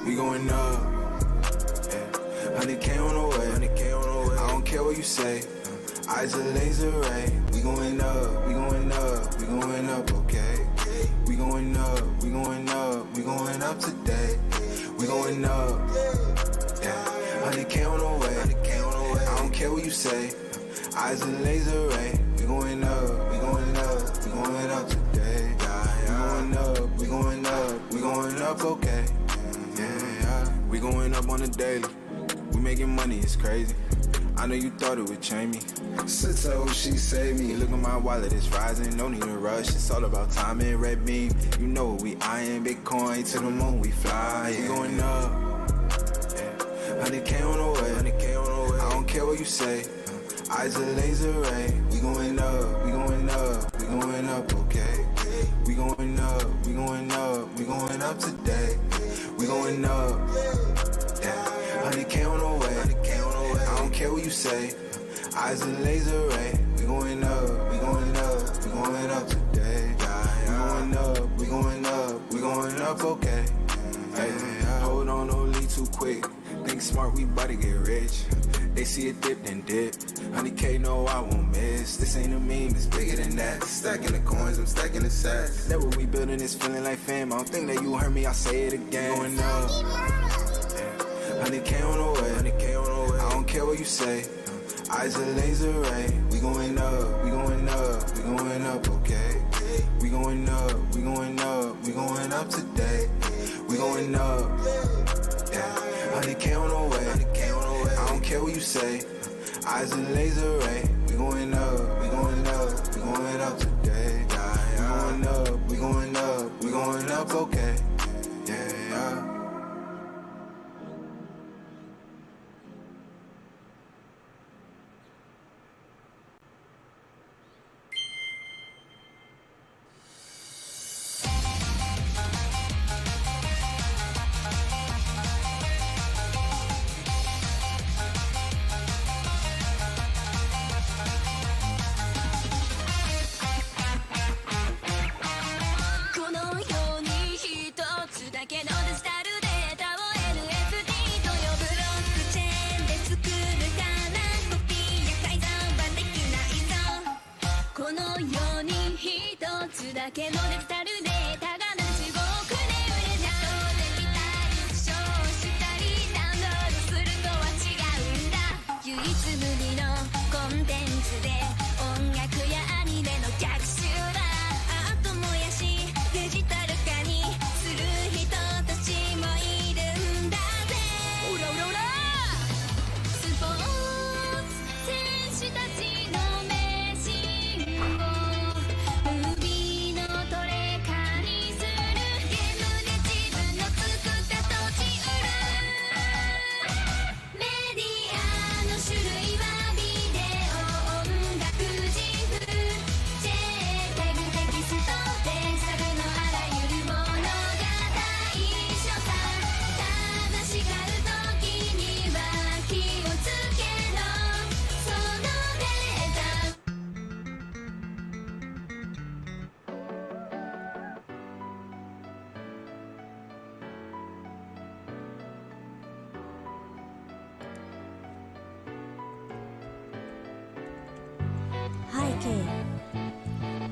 we going up. Yeah. 100K on the way, 100K on the way. I don't care what you say. Eyes are laser ray. We going up, we going up, we going up, okay. We going up, we going up, we going up today. We going up. Yeah. 100K on the way, 100K on the way. I don't care what you say. Eyes are laser ray. We going up, we going up, we going up today. We going up, we going up, we going up, okay. Yeah. We going up on the daily. We making money, it's crazy. I know you thought it would change me. Since I hope she saved me. Look at my wallet, it's rising. No need to rush, it's all about time and red beam. You know we eyeing Bitcoin to the moon, we fly. Yeah. We going up. Yeah. 100K on the way, 100K on the way. I don't care what you say. Eyes are laser ray. We going up, we going up, we going up, okay. We going up, we going up, we going up today. We going up. Yeah. 100K on the way, 100K on the way. I don't care what you say. Eyes are laser ray. We going up, we going up, we going up today. We going up, we going up, we going up, okay. Hey, hold on, don't leave too quick. Think smart, we bout to get rich. They see it dip, then dip. 100K, no, I won't miss. This ain't a meme, it's bigger than that. Stacking the coins, I'm stacking the sats. That what we building is feeling like fam. I don't think that you heard me, I'll say it again. Going up. Yeah. 100K on the way, 100K on the way. I don't care what you say. Eyes are laser ray. We going up, we going up, we going up, okay. We going up, we going up, we going up today. We going up. Yeah. 100K on the way, 100K on the way. I don't care what you say. Eyes are laser ray. We going up, we going up, we going up today. We going up, we going up, we going up, okay. Yeah.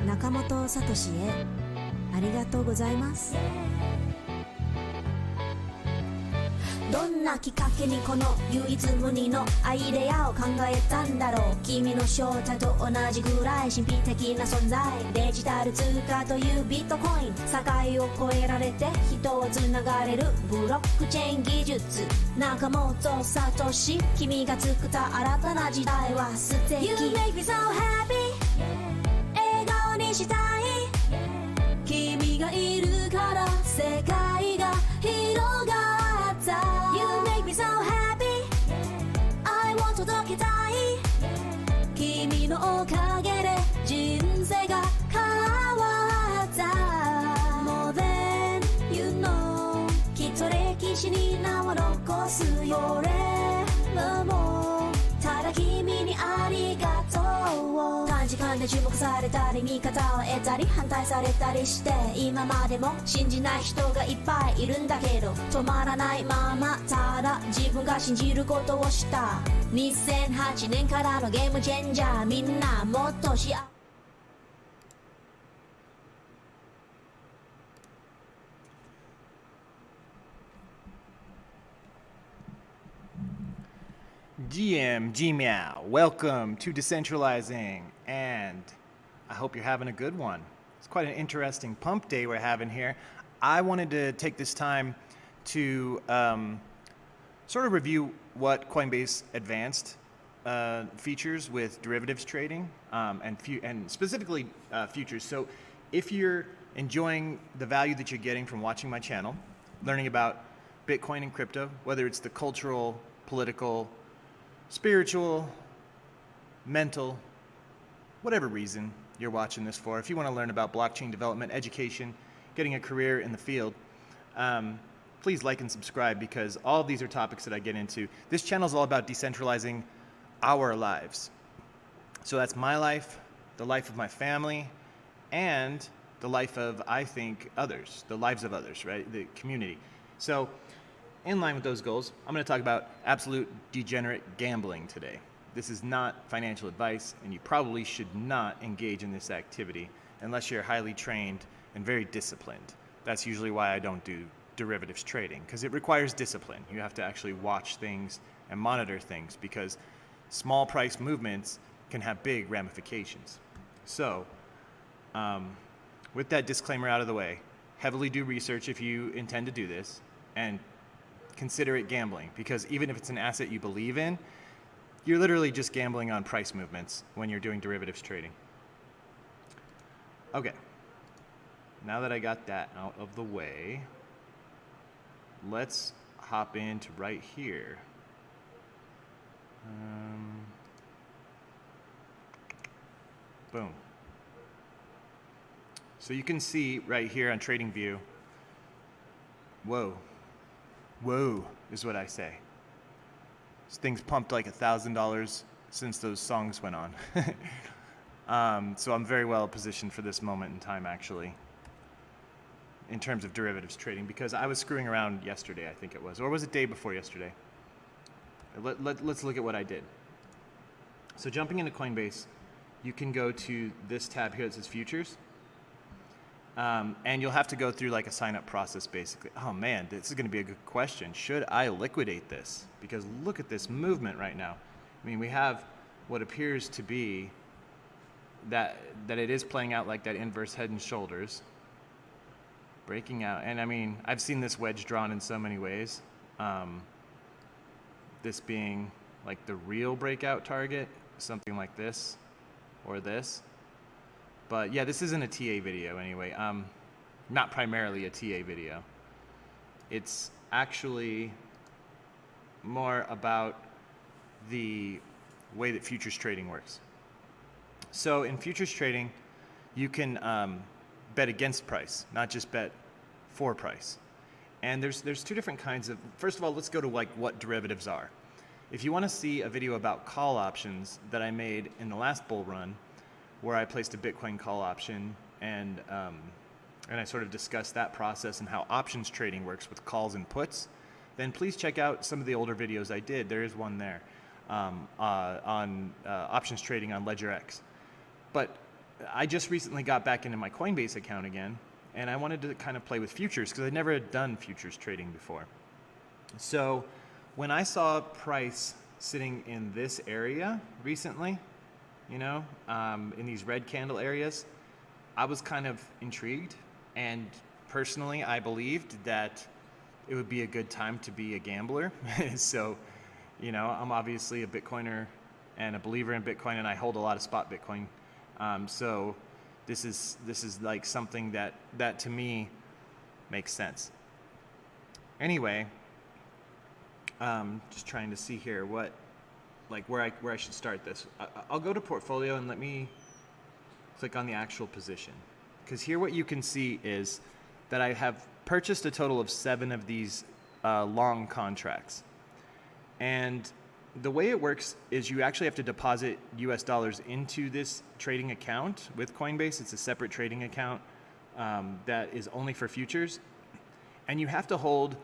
中本聡へありがとうございます。どんなきっかけにこの唯一無二のアイデアを考えたんだろう。君の正体と同じぐらい神秘的な存在。デジタル通貨というビットコイン、境を越えられて人をつながれるブロックチェーン技術。中本聡、君が作った新たな時代は素敵。 You make me so happy、 笑顔にしたい、君がいるから世界が広がった。 You make me so happy、 I want 届けたい、君のおかげで人生が変わった。 More than you know、 きっと歴史に名を残すよ。俺らもただ君にありがとう。短時間なんで注目されたり味方を得たり反対されたりして今までも信じない人がいっぱいいるんだけど止まらないままただ自分が信じることをした2008年からのゲームチェンジャーみんなもっと幸せGM, Gmeow, welcome to Decentralizing, and I hope you're having a good one. It's quite an interesting pump day we're having here. I wanted to take this time to sort of review what Coinbase Advanced features with derivatives trading and specifically futures. So if you're enjoying the value that you're getting from watching my channel, learning about Bitcoin and crypto, whether it's the cultural, political, spiritual, mental, whatever reason you're watching this for. If you want to learn about blockchain development, education, getting a career in the field, please like and subscribe because all of these are topics that I get into. This channel is all about decentralizing our lives. So that's my life, the life of my family, and the life of, I think, others, the lives of others, right? The community. So in line with those goals, I'm going to talk about absolute degenerate gambling today. This is not financial advice, and you probably should not engage in this activity unless you're highly trained and very disciplined. That's usually why I don't do derivatives trading, because it requires discipline. You have to actually watch things and monitor things because small price movements can have big ramifications. So, with that disclaimer out of the way, heavily do research if you intend to do this, and consider it gambling, because even if it's an asset you believe in, you're literally just gambling on price movements when you're doing derivatives trading. Okay, now that I got that out of the way, let's hop into right here. Boom. So you can see right here on TradingView, whoa is what I say. This thing's pumped like $1,000 since those songs went on. So I'm very well positioned for this moment in time, actually, in terms of derivatives trading, because I was screwing around yesterday, I think it was, or was it day before yesterday? Let's look at what I did. So jumping into Coinbase, you can go to this tab here that says futures. And you'll have to go through like a sign-up process, basically. Oh man, this is going to be a good question. Should I liquidate this? Because look at this movement right now. I mean, we have what appears to be that it is playing out like that inverse head and shoulders, breaking out. And I mean, I've seen this wedge drawn in so many ways. This being like the real breakout target, something like this or this. But yeah, this isn't a TA video anyway. Not primarily a TA video. It's actually more about the way that futures trading works. So in futures trading, you can bet against price, not just bet for price. And there's two different kinds of, first of all, let's go to like what derivatives are. If you want to see a video about call options that I made in the last bull run, where I placed a Bitcoin call option and I sort of discussed that process and how options trading works with calls and puts, then please check out some of the older videos I did. There is one there on options trading on LedgerX. But I just recently got back into my Coinbase account again, and I wanted to kind of play with futures because I'd never done futures trading before. So when I saw price sitting in this area recently, you know, in these red candle areas, I was kind of intrigued, and personally I believed that it would be a good time to be a gambler. So, you know, I'm obviously a Bitcoiner and a believer in Bitcoin, and I hold a lot of spot Bitcoin. So this is like something that to me makes sense. Anyway, just trying to see here what, like where I should start this. I'll go to portfolio and let me click on the actual position, because here what you can see is that I have purchased a total of 7 of these long contracts, and the way it works is you actually have to deposit US dollars into this trading account with Coinbase. It's a separate trading account that is only for futures. And you have to hold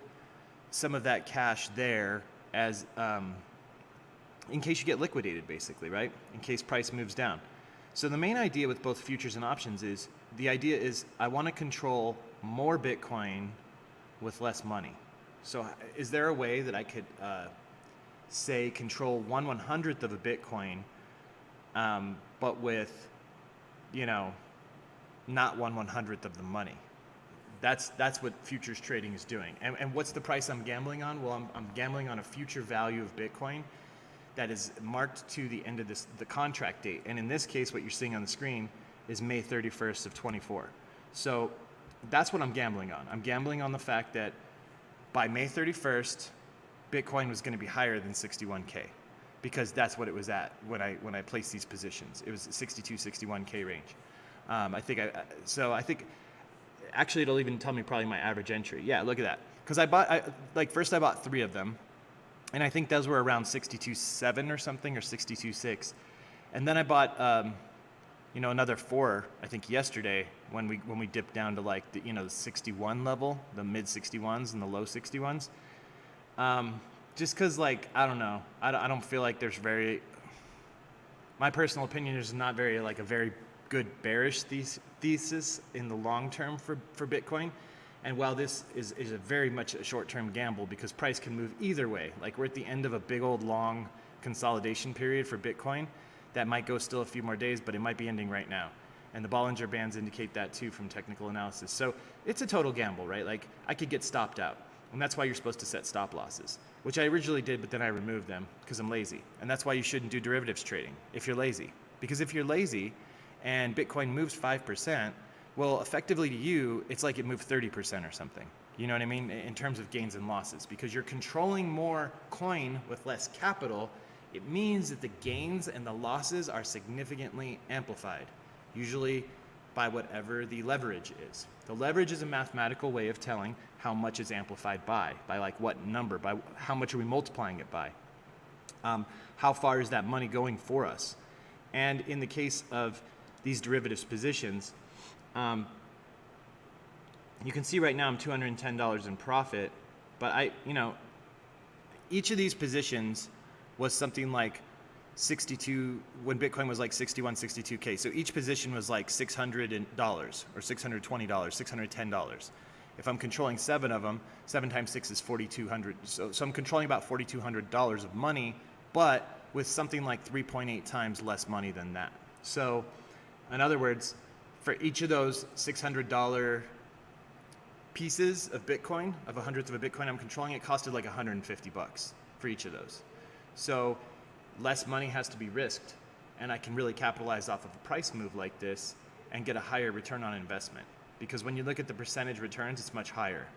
some of that cash there as in case you get liquidated, basically, right? In case price moves down. So the main idea with both futures and options is, the idea is I want to control more Bitcoin with less money. So is there a way that I could say control 1/100th of a Bitcoin, but with, not 1/100th of the money? That's what futures trading is doing. And what's the price I'm gambling on? Well, I'm gambling on a future value of Bitcoin that is marked to the end of the contract date. And in this case, what you're seeing on the screen is May 31st of 24. So that's what I'm gambling on. I'm gambling on the fact that by May 31st, Bitcoin was going to be higher than 61K, because that's what it was at when I placed these positions. It was 62, 61K range. I think actually it'll even tell me probably my average entry. Yeah, look at that. Because first I bought 3 of them, and I think those were around 62.7 or something, or 62.6. And then I bought another 4, I think yesterday, when we dipped down to like the 61 level, the mid 61s and the low 61s. Just because, I don't know, I don't feel like there's my personal opinion is not a very good bearish thesis in the long term for Bitcoin. And while this is a very much a short-term gamble, because price can move either way, like we're at the end of a big old long consolidation period for Bitcoin that might go still a few more days, but it might be ending right now. And the Bollinger Bands indicate that too from technical analysis. So it's a total gamble, right? Like I could get stopped out. And that's why you're supposed to set stop losses, which I originally did, but then I removed them because I'm lazy. And that's why you shouldn't do derivatives trading if you're lazy. Because if you're lazy and Bitcoin moves 5%, well, effectively to you, it's like it moved 30% or something. You know what I mean? In terms of gains and losses, because you're controlling more coin with less capital, it means that the gains and the losses are significantly amplified, usually by whatever the leverage is. The leverage is a mathematical way of telling how much is amplified by like what number, by how much are we multiplying it by? How far is that money going for us? And in the case of these derivatives positions, you can see right now I'm $210 in profit, but each of these positions was something like 62 when Bitcoin was like 61, 62K. So each position was like $600 or $620, $610. If I'm controlling 7 of them, 7 times 6 is 4,200. So I'm controlling about $4,200 of money, but with something like 3.8 times less money than that. So in other words, for each of those $600 pieces of Bitcoin, of a hundredth of a Bitcoin I'm controlling, it costed like $150 for each of those. So less money has to be risked, and I can really capitalize off of a price move like this and get a higher return on investment. Because when you look at the percentage returns, it's much higher.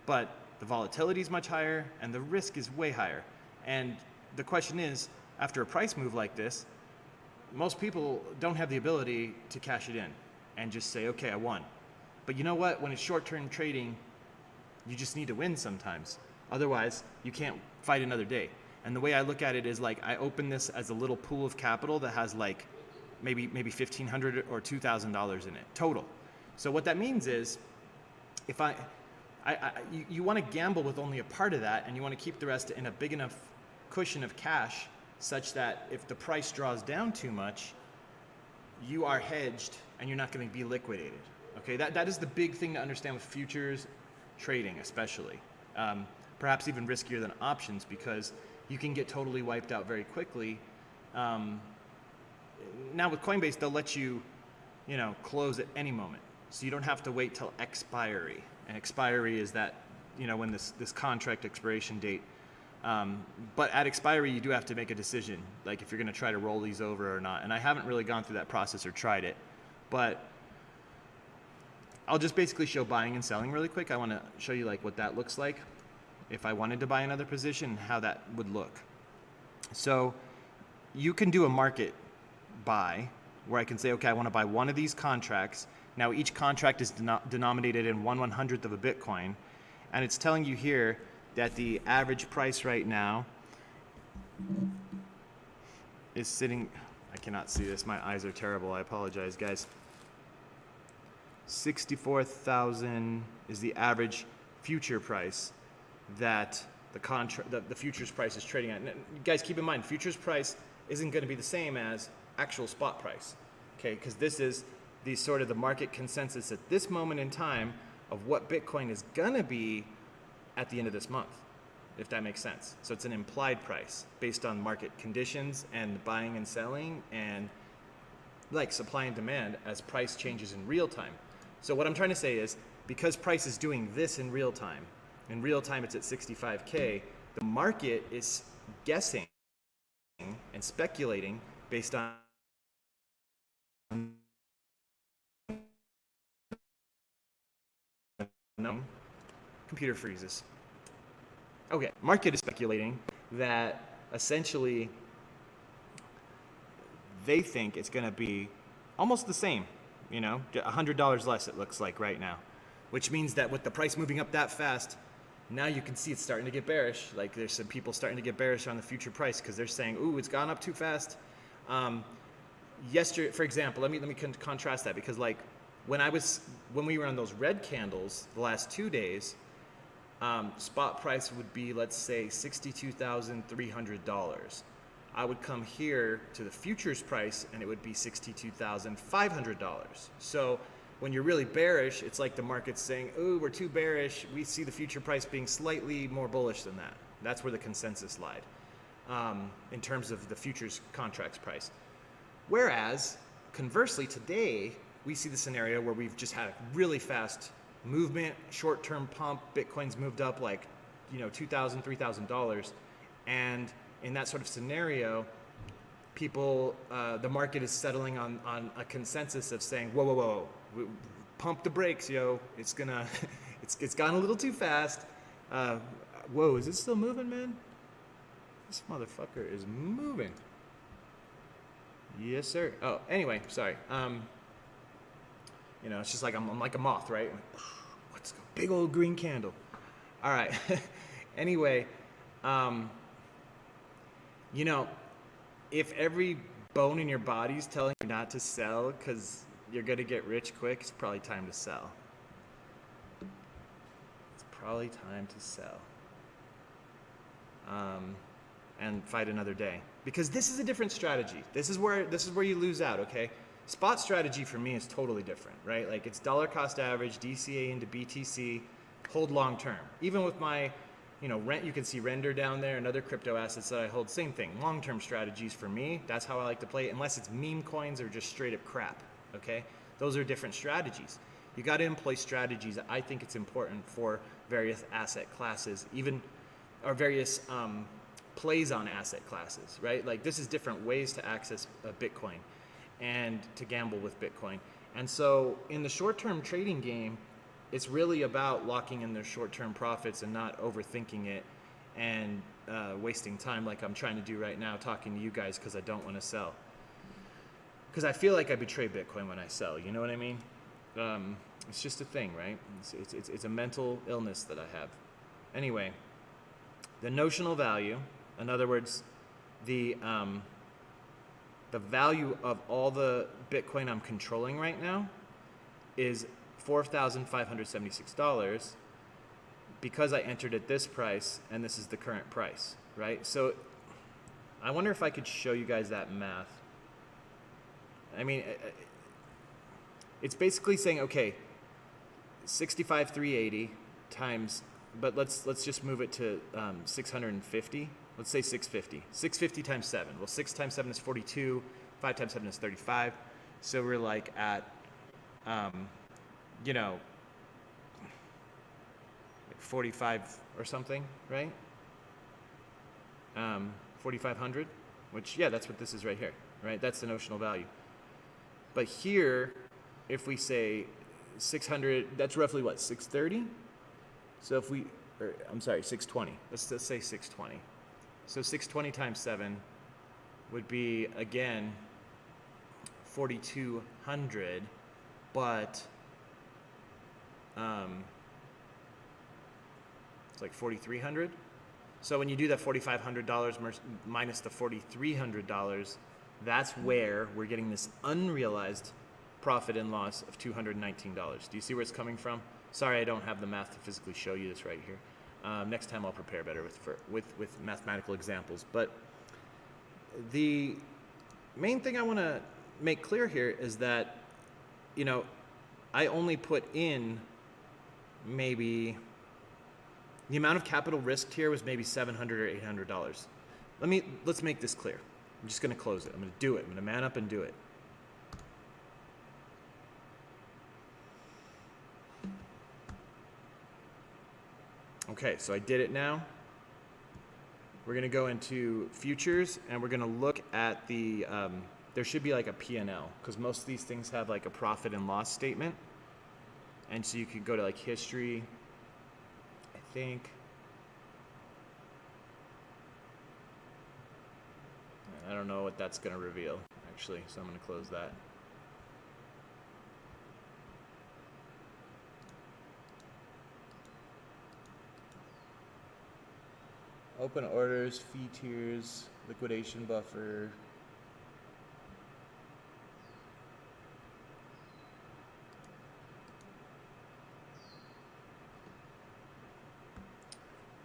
But the volatility is much higher, and the risk is way higher. And the question is, after a price move like this, most people don't have the ability to cash it in and just say, okay, I won. But you know what? When it's short-term trading, you just need to win sometimes. Otherwise, you can't fight another day. And the way I look at it is like I open this as a little pool of capital that has like maybe $1,500 or $2,000 in it total. So what that means is, if you want to gamble with only a part of that, and you want to keep the rest in a big enough cushion of cash, such that if the price draws down too much, you are hedged and you're not going to be liquidated. Okay, that is the big thing to understand with futures trading, especially. Perhaps even riskier than options, because you can get totally wiped out very quickly. Now with Coinbase, they'll let you, close at any moment. So you don't have to wait till expiry. And expiry is that, when this contract expiration date. But at expiry, you do have to make a decision, like if you're going to try to roll these over or not. And I haven't really gone through that process or tried it. But I'll just basically show buying and selling really quick. I want to show you like what that looks like if I wanted to buy another position, how that would look. So you can do a market buy where I can say, okay, I want to buy one of these contracts. Now each contract is denominated in 1/100th of a Bitcoin. And it's telling you here that the average price right now is sitting, I cannot see this, my eyes are terrible, I apologize guys. 64,000 is the average future price that the futures price is trading at. And guys, keep in mind, futures price isn't going to be the same as actual spot price, okay? Because this is the sort of the market consensus at this moment in time of what Bitcoin is going to be at the end of this month, if that makes sense. So it's an implied price based on market conditions and buying and selling and like supply and demand as price changes in real time. So what I'm trying to say is, because price is doing this in real time it's at 65K, the market is guessing and speculating based on computer freezes. Okay, market is speculating that essentially they think it's going to be almost the same, you know, $100 less it looks like right now, which means that with the price moving up that fast, now you can see it's starting to get bearish. Like there's some people starting to get bearish on the future price because they're saying, ooh, it's gone up too fast. Yesterday, for example, let me contrast that, because like when we were on those red candles the last 2 days, spot price would be, let's say, $62,300. I would come here to the futures price and it would be $62,500. So when you're really bearish, it's like the market's saying, ooh, we're too bearish. We see the future price being slightly more bullish than that. That's where the consensus lied in terms of the futures contracts price. Whereas, conversely, today, we see the scenario where we've just had a really fast movement, short-term pump. Bitcoin's moved up like, you know, $2,000, $3,000. And in that sort of scenario, people, the market is settling on a consensus of saying, whoa, whoa, whoa, pump the brakes, yo. It's gonna, it's gone a little too fast. Whoa, is it still moving, man? This motherfucker is moving. Yes, sir. Oh, anyway, sorry. You know, it's just like I'm like a moth, right? What's the big old green candle? All right. Anyway, you know, if every bone in your body's telling you not to sell because you're gonna get rich quick, it's probably time to sell. It's probably time to sell. And fight another day, because this is a different strategy. This is where you lose out. Okay, spot strategy for me is totally different, right? Like it's dollar cost average, DCA into BTC, hold long term. Even with my, you know, you can see Render down there and other crypto assets that I hold. Same thing, long term strategies for me. That's how I like to play it, unless it's meme coins or just straight up crap. Okay, those are different strategies. You got to employ strategies. I think it's important for various asset classes, even or various plays on asset classes, right? Like this is different ways to access Bitcoin and to gamble with Bitcoin. And so in the short-term trading game, it's really about locking in their short-term profits and not overthinking it and wasting time like I'm trying to do right now talking to you guys because I don't want to sell. Because I feel like I betray Bitcoin when I sell, you know what I mean? It's just a thing, right? It's a mental illness that I have. Anyway, the notional value, in other words, the value of all the Bitcoin I'm controlling right now is $4,576 because I entered at this price and this is the current price, right? So I wonder if I could show you guys that math. I mean, it's basically saying, okay, 65,380 times, but let's just move it to 650. Let's say 650. 650 times 7. Well, 6 times 7 is 42. 5 times 7 is 35. So we're like at, you know, 45 or something, right? 4,500, which, yeah, that's what this is right here, right? That's the notional value. But here, if we say 600, that's roughly what, 630? So if we, I'm sorry, 620. Let's say 620. So 620 times 7 would be, again, 4,200, but it's like 4,300. So when you do that $4,500 minus the $4,300, that's where we're getting this unrealized profit and loss of $219. Do you see where it's coming from? Sorry, I don't have the math to physically show you this right here. Next time I'll prepare better with mathematical examples. But the main thing I want to make clear here is that, you know, I only put in maybe the amount of capital risked here was maybe $700 or $800. Let's make this clear. I'm just going to close it. I'm going to do it. I'm going to man up and do it. Okay, so I did it now. We're going to go into futures and we're going to look at the, there should be like a P&L because most of these things have like a profit and loss statement. And so you could go to like history, I think. I don't know what that's going to reveal actually, so I'm going to close that. Open orders, fee tiers, liquidation buffer.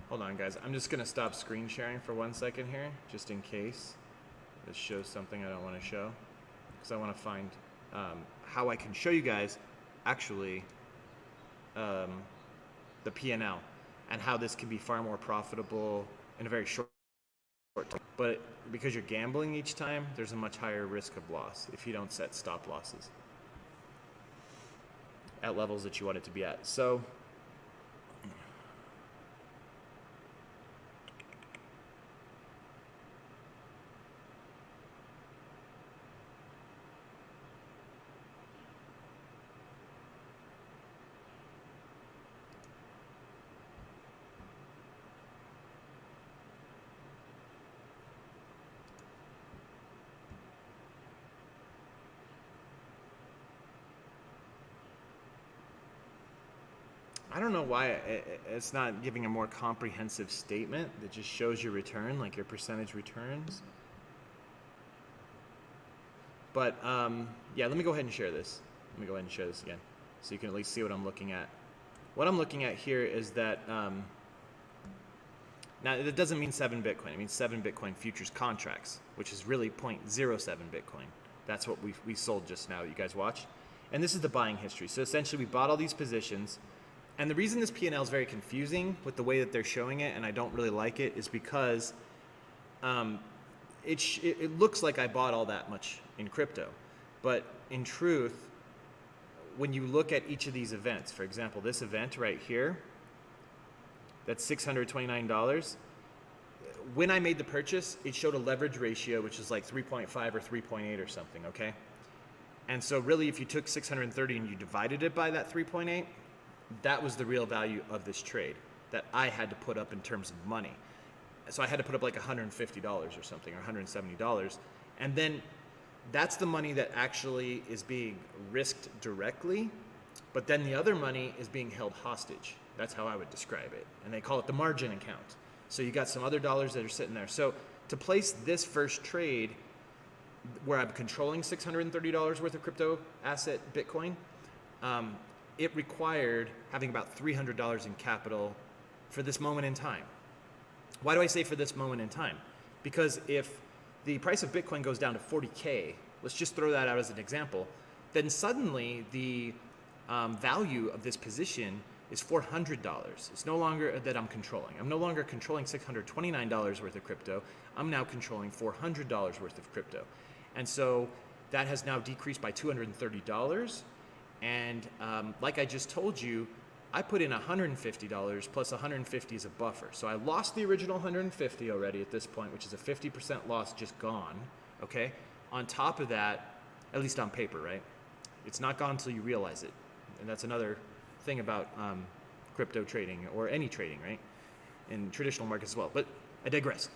Hold on, guys. I'm just going to stop screen sharing for 1 second here, just in case this shows something I don't want to show. Because I want to find how I can show you guys actually the P&L and how this can be far more profitable in a very short time. But because you're gambling each time, there's a much higher risk of loss if you don't set stop losses at levels that you want it to be at. So I don't know why it's not giving a more comprehensive statement that just shows your return, like your percentage returns. But yeah, let me go ahead and share this. Let me go ahead and share this again so you can at least see what I'm looking at. What I'm looking at here is that, now it doesn't mean 7 Bitcoin, it means 7 Bitcoin futures contracts, which is really 0.07 Bitcoin. That's what we sold just now that you guys watched. And this is the buying history. So essentially we bought all these positions. And the reason this P&L is very confusing with the way that they're showing it, and I don't really like it, is because it looks like I bought all that much in crypto. But in truth, when you look at each of these events, for example, this event right here, that's $629. When I made the purchase, it showed a leverage ratio, which is like 3.5 or 3.8 or something, okay? And so really, if you took 630 and you divided it by that 3.8, that was the real value of this trade that I had to put up in terms of money. So I had to put up like $150 or something, or $170. And then that's the money that actually is being risked directly, but then the other money is being held hostage. That's how I would describe it. And they call it the margin account. So you got some other dollars that are sitting there. So to place this first trade where I'm controlling $630 worth of crypto asset Bitcoin, it required having about $300 in capital for this moment in time. Why do I say for this moment in time? Because if the price of Bitcoin goes down to 40K, let's just throw that out as an example, then suddenly the value of this position is $400. It's no longer that I'm controlling. I'm no longer controlling $629 worth of crypto. I'm now controlling $400 worth of crypto. And so that has now decreased by $230. And like I just told you, I put in $150 plus $150 as a buffer. So I lost the original $150 already at this point, which is a 50% loss just gone, okay? On top of that, at least on paper, right? It's not gone until you realize it. And that's another thing about crypto trading or any trading, right? In traditional markets as well. But I digress.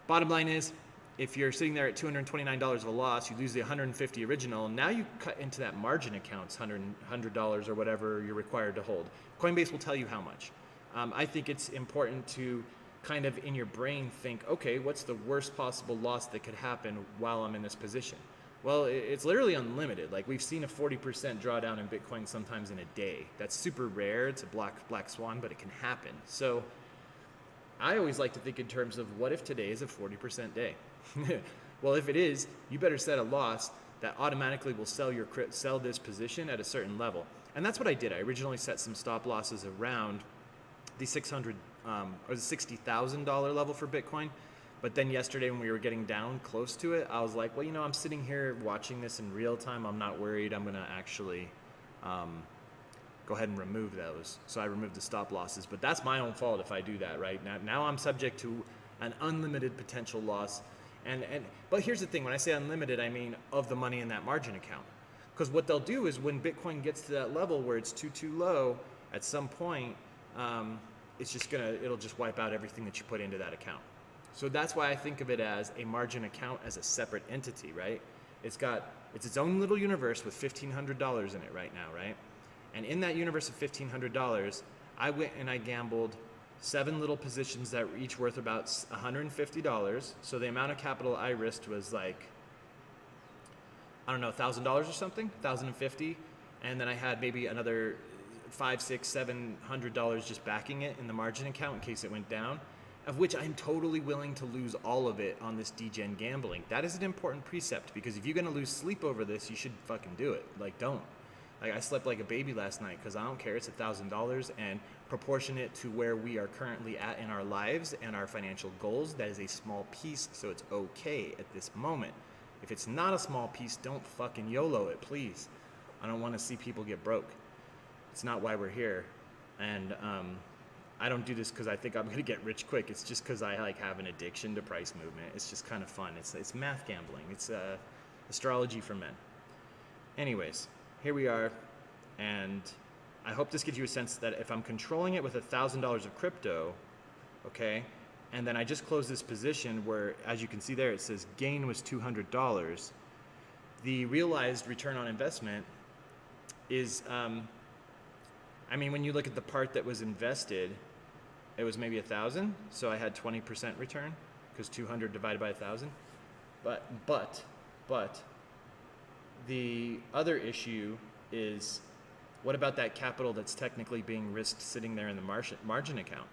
Bottom line is, if you're sitting there at $229 of a loss, you lose the $150 original, now you cut into that margin accounts, $100 or whatever you're required to hold. Coinbase will tell you how much. I think it's important to kind of in your brain think, okay, what's the worst possible loss that could happen while I'm in this position? Well, it's literally unlimited. Like, we've seen a 40% drawdown in Bitcoin sometimes in a day. That's super rare. It's a black swan, but it can happen. So I always like to think in terms of, what if today is a 40% day? Well, if it is, you better set a loss that automatically will sell this position at a certain level. And that's what I did. I originally set some stop losses around the $600 or the $60,000 level for Bitcoin. But then yesterday when we were getting down close to it, I was like, well, I'm sitting here watching this in real time. I'm not worried. I'm going to actually go ahead and remove those. So I removed the stop losses. But that's my own fault if I do that, right? Now I'm subject to an unlimited potential loss. But here's the thing. When I say unlimited, I mean of the money in that margin account. Because what they'll do is when Bitcoin gets to that level where it's too low, at some point, it'll just wipe out everything that you put into that account. So that's why I think of it as a margin account as a separate entity, right? It's its own little universe with $1,500 in it right now, right? And in that universe of $1,500, I went and I gambled 7 little positions that were each worth about $150. So the amount of capital I risked was like, I don't know, $1,000 or something, $1,050. And then I had maybe another $500, $600, $700 just backing it in the margin account in case it went down, of which I'm totally willing to lose all of it on this degen gambling. That is an important precept, because if you're gonna lose sleep over this, you should fucking do it. Like, don't. Like, I slept like a baby last night because I don't care. It's $1,000, and proportionate to where we are currently at in our lives and our financial goals, that is a small piece, so it's okay at this moment. If it's not a small piece, don't fucking YOLO it, please. I don't want to see people get broke. It's not why we're here. And I don't do this because I think I'm going to get rich quick. It's just because I have an addiction to price movement. It's just kind of fun. It's math gambling. It's astrology for men. Anyways, here we are. And I hope this gives you a sense that if I'm controlling it with $1,000 of crypto, okay, and then I just closed this position where, as you can see there, it says gain was $200. The realized return on investment is, when you look at the part that was invested, it was maybe 1,000. So I had 20% return because 200 divided by 1,000. But the other issue is, what about that capital that's technically being risked sitting there in the margin account?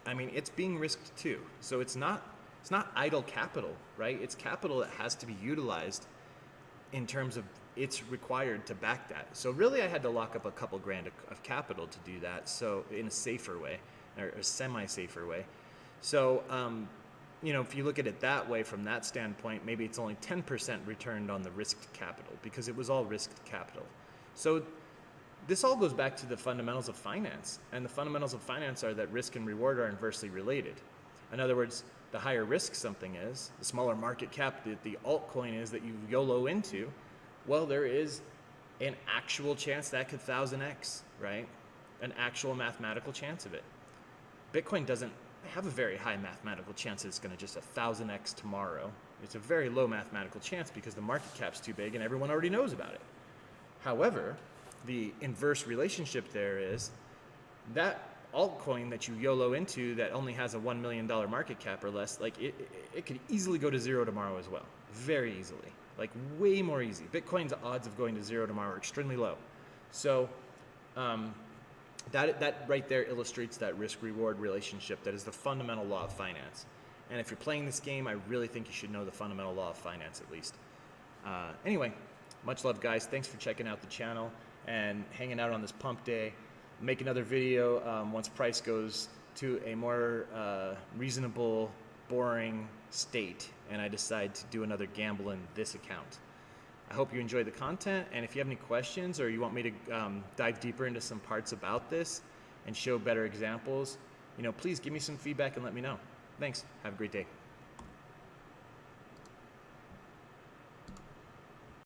It's being risked too. So it's not idle capital, right? It's capital that has to be utilized in terms of it's required to back that. So really I had to lock up a couple grand of capital to do that. So in a safer way, or a semi-safer way. So, if you look at it that way, from that standpoint, maybe it's only 10% returned on the risked capital because it was all risked capital. So this all goes back to the fundamentals of finance. And the fundamentals of finance are that risk and reward are inversely related. In other words, the higher risk something is, the smaller market cap that the altcoin is that you YOLO into, well, there is an actual chance that could 1,000x, right? An actual mathematical chance of it. Bitcoin doesn't have a very high mathematical chance it's going to just 1,000x tomorrow. It's a very low mathematical chance because the market cap's too big and everyone already knows about it. However, the inverse relationship there is that altcoin that you YOLO into that only has a $1 million market cap or less, it could easily go to zero tomorrow as well. Very easily. Way more easy. Bitcoin's odds of going to zero tomorrow are extremely low. So that right there illustrates that risk-reward relationship that is the fundamental law of finance. And if you're playing this game, I really think you should know the fundamental law of finance at least. Anyway, much love, guys. Thanks for checking out the channel and hanging out on this pump day. Make another video once price goes to a more reasonable, boring state, and I decide to do another gamble in this account. I hope you enjoyed the content, and if you have any questions or you want me to dive deeper into some parts about this and show better examples, please give me some feedback and let me know. Thanks. Have a great day.